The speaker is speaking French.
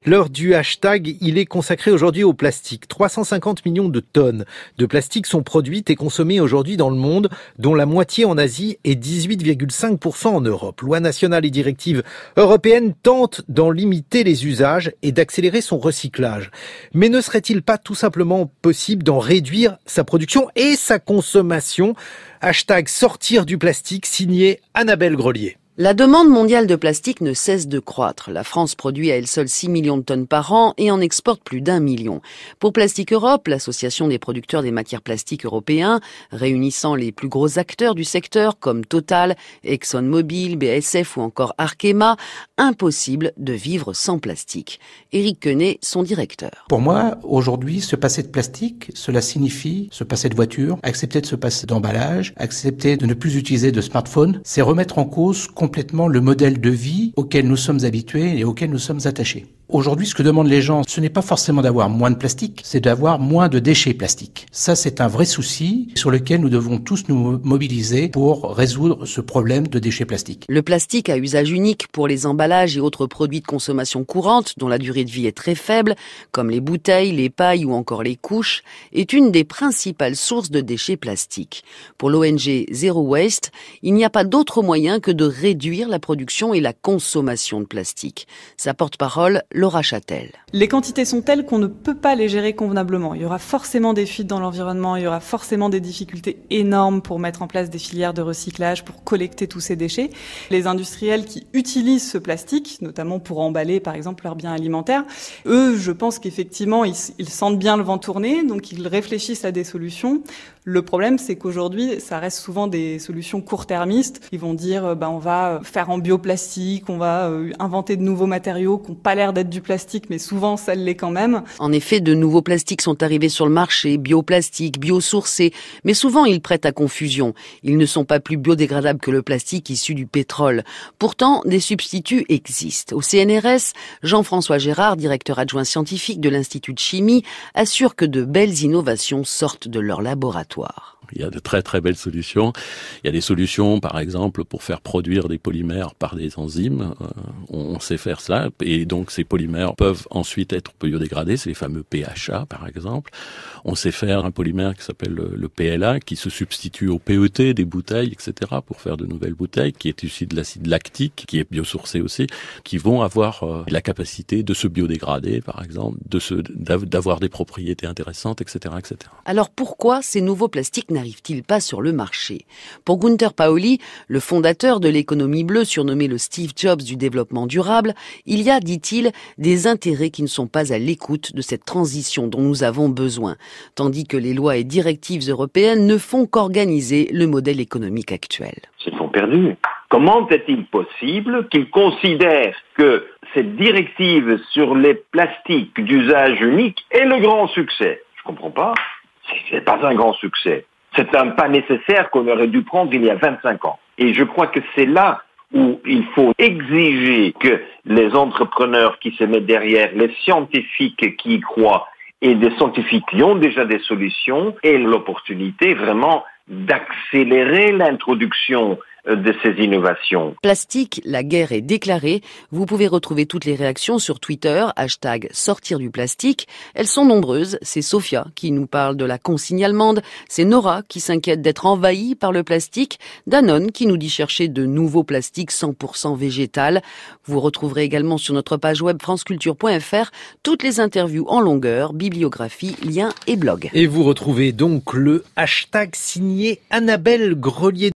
L'heure du hashtag, il est consacré aujourd'hui au plastique. 350 millions de tonnes de plastique sont produites et consommées aujourd'hui dans le monde, dont la moitié en Asie et 18,5% en Europe. Loi nationale et directives européennes tentent d'en limiter les usages et d'accélérer son recyclage. Mais ne serait-il pas tout simplement possible d'en réduire sa production et sa consommation? Hashtag sortir du plastique, signé Annabelle Grelier. La demande mondiale de plastique ne cesse de croître. La France produit à elle seule 6 millions de tonnes par an et en exporte plus d'1 million. Pour Plastic Europe, l'association des producteurs des matières plastiques européens, réunissant les plus gros acteurs du secteur comme Total, ExxonMobil, BASF ou encore Arkema, impossible de vivre sans plastique. Éric Quenet, son directeur. Pour moi, aujourd'hui, se passer de plastique, cela signifie se passer de voiture, accepter de se passer d'emballage, accepter de ne plus utiliser de smartphone. C'est remettre en cause complètement le modèle de vie auquel nous sommes habitués et auquel nous sommes attachés. Aujourd'hui, ce que demandent les gens, ce n'est pas forcément d'avoir moins de plastique, c'est d'avoir moins de déchets plastiques. Ça, c'est un vrai souci sur lequel nous devons tous nous mobiliser pour résoudre ce problème de déchets plastiques. Le plastique à usage unique pour les emballages et autres produits de consommation courante, dont la durée de vie est très faible, comme les bouteilles, les pailles ou encore les couches, est une des principales sources de déchets plastiques. Pour l'ONG Zero Waste, il n'y a pas d'autre moyen que de réduire la production et la consommation de plastique. Sa porte-parole, Laura Châtel. Les quantités sont telles qu'on ne peut pas les gérer convenablement. Il y aura forcément des fuites dans l'environnement, il y aura forcément des difficultés énormes pour mettre en place des filières de recyclage, pour collecter tous ces déchets. Les industriels qui utilisent ce plastique, notamment pour emballer par exemple leurs biens alimentaires, eux, je pense qu'effectivement, ils sentent bien le vent tourner, donc ils réfléchissent à des solutions. Le problème, c'est qu'aujourd'hui, ça reste souvent des solutions court-termistes. Ils vont dire, on va faire en bioplastique, on va inventer de nouveaux matériaux qui n'ont pas l'air d'être du plastique, mais souvent, ça l'est quand même. En effet, de nouveaux plastiques sont arrivés sur le marché, bioplastiques, biosourcés, mais souvent, ils prêtent à confusion. Ils ne sont pas plus biodégradables que le plastique issu du pétrole. Pourtant, des substituts existent. Au CNRS, Jean-François Gérard, directeur adjoint scientifique de l'Institut de chimie, assure que de belles innovations sortent de leur laboratoire. Il y a de très très belles solutions. Il y a des solutions, par exemple, pour faire produire des polymères par des enzymes. On sait faire cela. Et donc, ces polymères peuvent ensuite être biodégradés. C'est les fameux PHA, par exemple. On sait faire un polymère qui s'appelle le PLA, qui se substitue au PET des bouteilles, etc., pour faire de nouvelles bouteilles, qui est issu de l'acide lactique, qui est biosourcé aussi, qui vont avoir la capacité de se biodégrader, par exemple, d'avoir des propriétés intéressantes, etc., etc. Alors, pourquoi ces nouveaux plastiques n'arrive-t-il pas sur le marché? Pour Gunther Pauli, le fondateur de l'économie bleue, surnommé le Steve Jobs du développement durable, il y a, dit-il, des intérêts qui ne sont pas à l'écoute de cette transition dont nous avons besoin, tandis que les lois et directives européennes ne font qu'organiser le modèle économique actuel. C'est le fond perdu. Comment est-il possible qu'ils considèrent que cette directive sur les plastiques d'usage unique est le grand succès? Je comprends pas. C'est pas un grand succès. C'est un pas nécessaire qu'on aurait dû prendre il y a 25 ans. Et je crois que c'est là où il faut exiger que les entrepreneurs qui se mettent derrière, les scientifiques qui y croient et des scientifiques qui ont déjà des solutions aient l'opportunité vraiment d'accélérer l'introduction de ces innovations. Plastique, la guerre est déclarée. Vous pouvez retrouver toutes les réactions sur Twitter, hashtag sortir du plastique. Elles sont nombreuses. C'est Sophia qui nous parle de la consigne allemande. C'est Nora qui s'inquiète d'être envahie par le plastique. Danone qui nous dit chercher de nouveaux plastiques 100% végétal. Vous retrouverez également sur notre page web franceculture.fr toutes les interviews en longueur, bibliographie, liens et blogs. Et vous retrouvez donc le hashtag signé Annabelle Grelier.